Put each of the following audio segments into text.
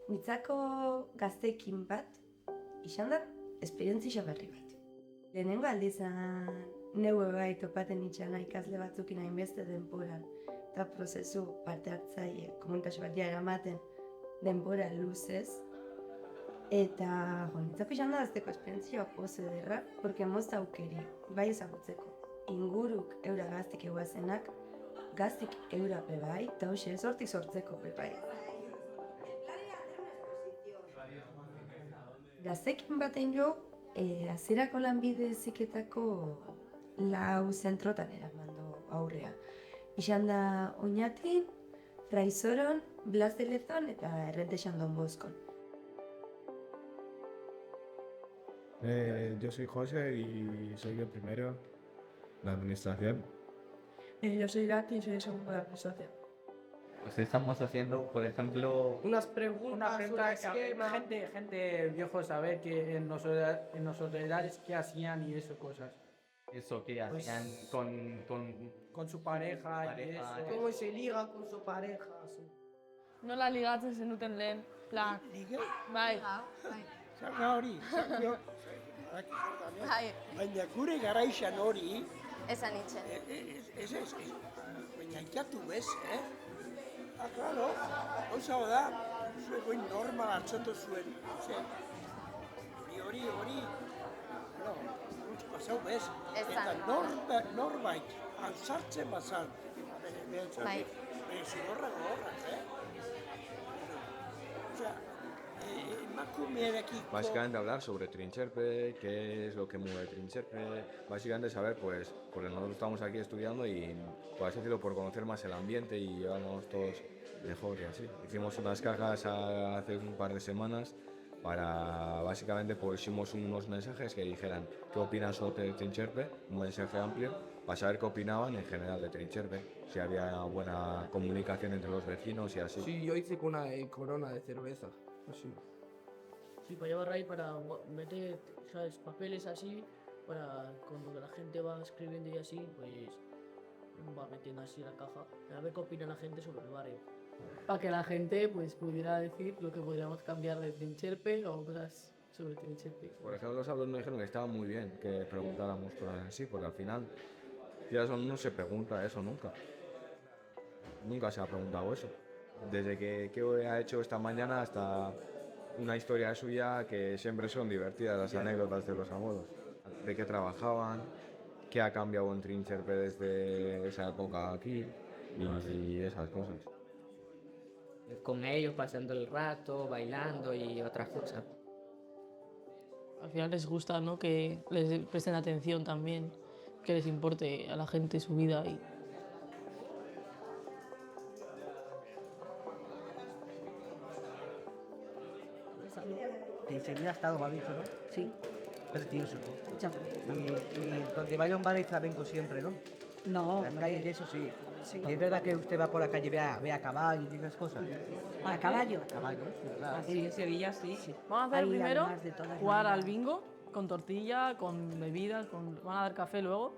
Nitzako gazteekin bat, izan da, esperientzia berri bat. Lehenengo aldizan, neu bai topaten itxana ikasle batzukin hainbeste denporan, eta prozesu parte hartzaile komunitate batia eramaten denbora luzez. Eta, nitzako izan da azteko esperientzia oso ederra, porque mozta aukeri, bai ezagutzeko. Inguruk eura gaztik eguazenak, gaztik eura bebai, eta hoxe sortik sortzeko bebai. Gaztekin baten jo, azerako lanbide heziketako lau zentrotan eramandu aurrea. Izan da Oñatin, Fraizoron, Blas de Lezon eta Errentexan Don Boskon. Yo soy José y soy el primero de administración. Yo soy Gati y soy el segundo de administración. Pues estamos haciendo, por ejemplo, Una pregunta que gente viejo saber que en nuestras edades qué hacían y eso cosas. eso que hacían Con su pareja y eso. ¿Cómo se liga con su pareja? Sí. Nola ligatzen zenuten lehen, plan. Bai. Zaga hori, baina gure garaixan hori, Esan itxen. ez, baina ikatu bez, claro, gauza da, zuen goin normal hartzatu zuen, hori, claro, gutxi pasau bez, eta norbait, altzartzen bazan, Bai. zigorrak, Básicamente hablar sobre Trincherpe, qué es lo que mueve Trincherpe, básicamente saber, pues, porque nosotros estamos aquí estudiando y, por así decirlo, por conocer más el ambiente y llevarnos todos mejor y así. Hicimos unas cajas hace un par de semanas para, básicamente, pues hicimos unos mensajes que dijeran qué opinan sobre Trincherpe, un mensaje amplio, para saber qué opinaban en general de Trincherpe, si había buena comunicación entre los vecinos y así. Sí, yo hice con una corona de cerveza, así. Sí, para llevar ahí, para meter, ¿sabes? Papeles así, para cuando la gente va escribiendo y así, pues va metiendo así la caja, a ver qué opina la gente sobre el barrio. Para que la gente pues pudiera decir lo que podríamos cambiar de Trincherpe o cosas sobre Trincherpe. Por ejemplo, los alumnos me dijeron que estaba muy bien que preguntáramos cosas así, porque al final ya no se pregunta eso nunca. Nunca se ha preguntado eso. Desde que ha hecho esta mañana hasta una historia suya que siempre son divertidas las anécdotas de los abuelos. De qué trabajaban, qué ha cambiado en Trincherpe desde esa época aquí y esas cosas. Con ellos, pasando el rato, bailando y otras cosas. Al final les gusta, ¿no? Que les presten atención también, que les importe a la gente su vida y... Te enseñé hasta algo, ¿no? Sí. Precioso. Y donde vaya un bar hay flamenco siempre, ¿no? no, En las calles de eso sí. Sí. Y es verdad que usted va por la calle, ve a caballo y esas cosas. a caballo. Caballo, ¿verdad? Sí, en Sevilla sí. Vamos a hacer Hay primero además de todas jugar al maneras. bingo, con tortilla, con bebidas, van a dar café luego.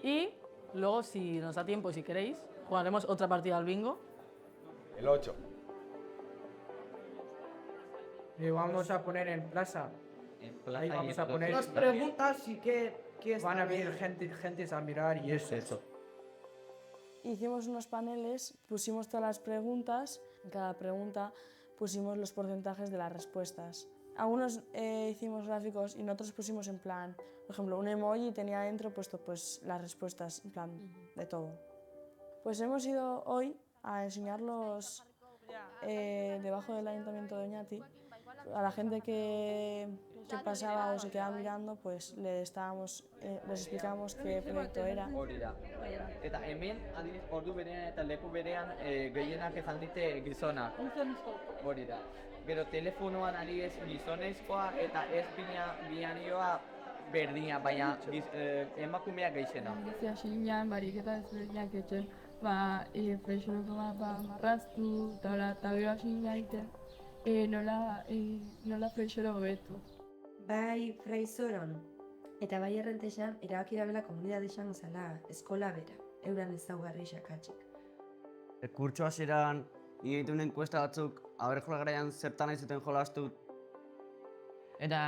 Y luego, si nos da tiempo, si queréis, jugaremos otra partida al bingo. El 8. Y vamos a poner en plaza. en plaza Ahí y vamos a entonces- poner. Las preguntas y qué Van a venir gente a mirar y eso. Hicimos unos paneles, pusimos todas las preguntas, en cada pregunta pusimos los porcentajes de las respuestas. Algunos hicimos gráficos y nosotros pusimos en plan, por ejemplo, un emoji tenía dentro puesto pues las respuestas, en plan, de todo. Pues hemos ido hoy a enseñarlos debajo del Ayuntamiento de Oñati. A la gente que pasaba o se quedaba mirando, pues les explicábamos qué proyecto era. Hori da. Eta hemen, adibidez, ordu berean eta leku berean gehienak esan dite gizonak. Hori da. Gero telefonoan adibidez gizonezkoa eta ez binarioa berdina, baina emakumea gehiena. Hasinean bariketa ezberdinak etxen, presionoko bat marraztu, eta gero hasi gaiten, nola presio hobetu. Bai Fraizoron eta bai Errentexan erabaki dabela komunitate izan zela eskola bera, euran ezaugarri xakatzek. Kurtso hasieran egiten enkuesta batzuk aberjola garaian zertan nahi zuten jolastu. Eta,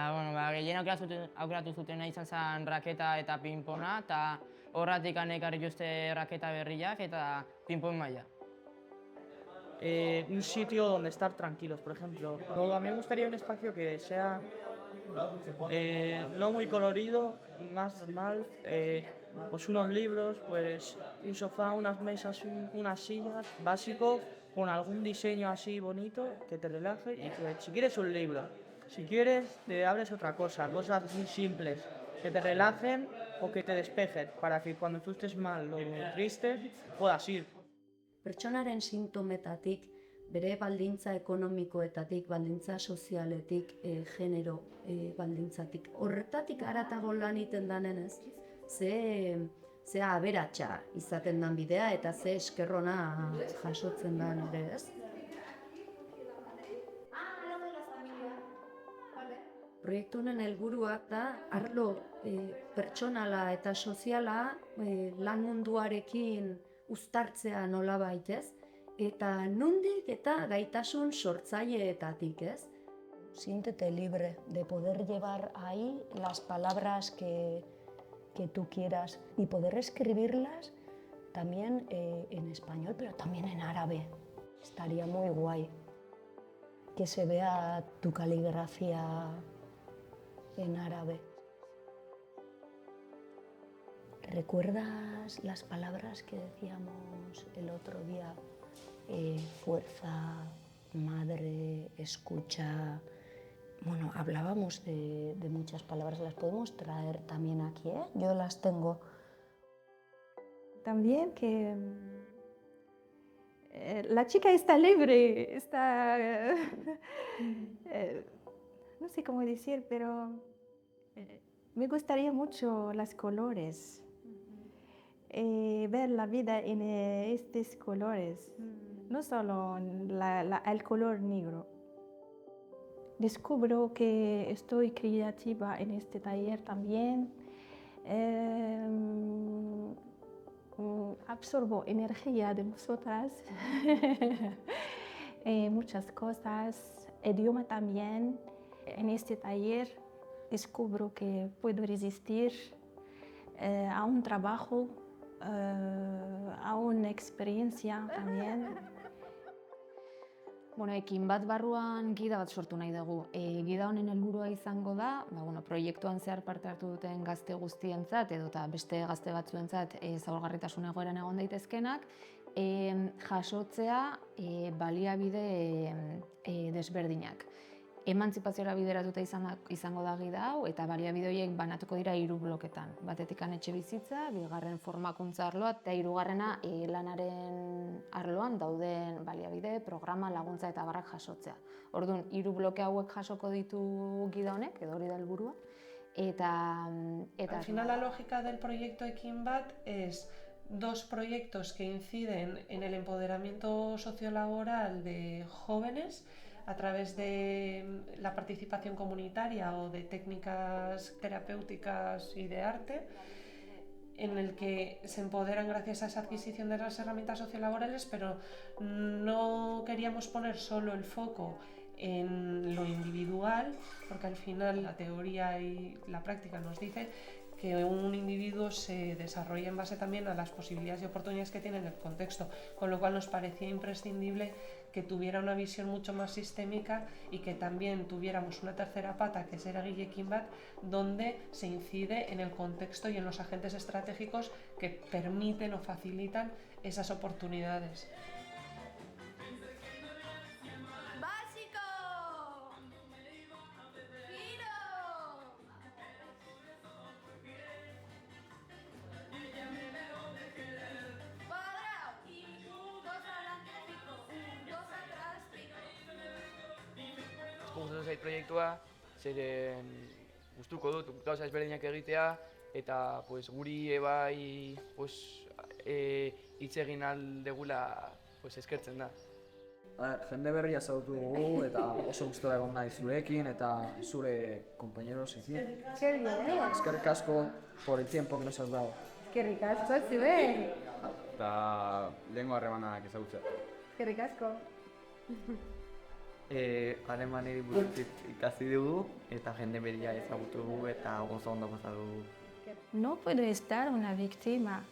gehienak aukeratu zuten izan zen raketa eta pinpona, eta horratik ekarri juzte raketa berriak eta pinpon maila. Un sitio donde estar tranquilos, por ejemplo. A mí me gustaría un espacio que sea no muy colorido, más normal, pues unos libros, pues un sofá, unas mesas, unas sillas, básico, con algún diseño así bonito que te relaje y que si quieres un libro, si quieres te abres otra cosa, cosas muy simples, que te relajen o que te despejen, para que cuando tú estés mal o triste puedas ir. Pertsonaren sintometatik, bere baldintza ekonomikoetatik, baldintza sozialetik, genero baldintzatik. Horretatik haratago lan iten danenez, ze aberatsa izaten dan bidea eta ze eskerrona jasotzen dan ere, ez? Proiektu honen helburuak da arlo pertsonala eta soziala lan munduarekin uztartzea nolabait, ez? Eta nondik eta gaitasun sortzaileetatik, ez? Siéntete libre de poder llevar ahí las palabras que tú quieras y poder escribirlas también en español, pero también en árabe. Estaría muy guay que se vea tu caligrafía en árabe. ¿Recuerdas las palabras que decíamos el otro día? Fuerza, madre, escucha. Bueno, hablábamos de muchas palabras, las podemos traer también aquí, ¿eh? Yo las tengo. También que la chica está libre, está... no sé cómo decir, pero me gustaría mucho los colores. Ver la vida en estos colores, no solo el color negro. Descubro que estoy creativa en este taller también. Absorbo energía de vosotras, muchas cosas, idioma también. En este taller descubro que puedo resistir a un trabajo, a una experiencia también. Ekin bat barruan gida bat sortu nahi dugu. Gida honen helburua izango da, proiektuan zehar parte hartu duten gazte guztientzat edo eta beste gazte batzuentzat zaurgarritasun egoeran egon daitezkenak, jasotzea baliabide desberdinak. Emantzipazioa bideratuta izango da gida hau eta baliabide horiek banatuko dira 3 bloketan. Batetik etxe bizitza, bigarren formakuntza arloa eta hirugarrena lanaren arloan dauden baliabide, programa, laguntza eta barrak jasotzea. Orduan, 3 bloke hauek jasoko ditu gida honek, edo hori da helburua. Al final la lógica del proyecto Ekin Bat es 2 proyectos que inciden en el empoderamiento sociolaboral de jóvenes a través de la participación comunitaria o de técnicas terapéuticas y de arte, en el que se empoderan gracias a esa adquisición de las herramientas sociolaborales, pero no queríamos poner solo el foco en lo individual, porque al final la teoría y la práctica nos dice que un individuo se desarrolla en base también a las posibilidades y oportunidades que tiene en el contexto, con lo cual nos parecía imprescindible que tuviera una visión mucho más sistémica y que también tuviéramos una tercera pata, que será Guille Ekin Bat, donde se incide en el contexto y en los agentes estratégicos que permiten o facilitan esas oportunidades. Gustatu zait proiektua, zeren gustuko dut gauza ezberdinak egitea eta guri bai hitz egin aldegula eskertzen da. Jende berria ezagutu dugu eta oso gustora egon nahi zurekin eta zure compañerosekin. Eskerrik asko por el tiempo que nos has dado. Eskerrik asko zuen. Eta lehengo harremanak ezagutzea. Eskerrik asko. Alemaneri buruz ikasi dugu, eta jende beria ezagutu dugu, eta oso ondo pasatu dugu. No puedo estar una víctima.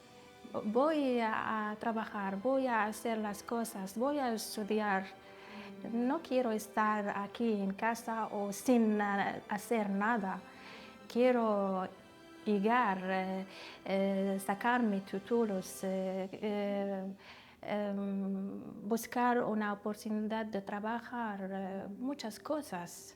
Voy a trabajar, voy a hacer las cosas, voy a estudiar. No quiero estar aquí en casa o sin hacer nada. Quiero llegar, sacar mis títulos, buscar una oportunidad de trabajar, muchas cosas.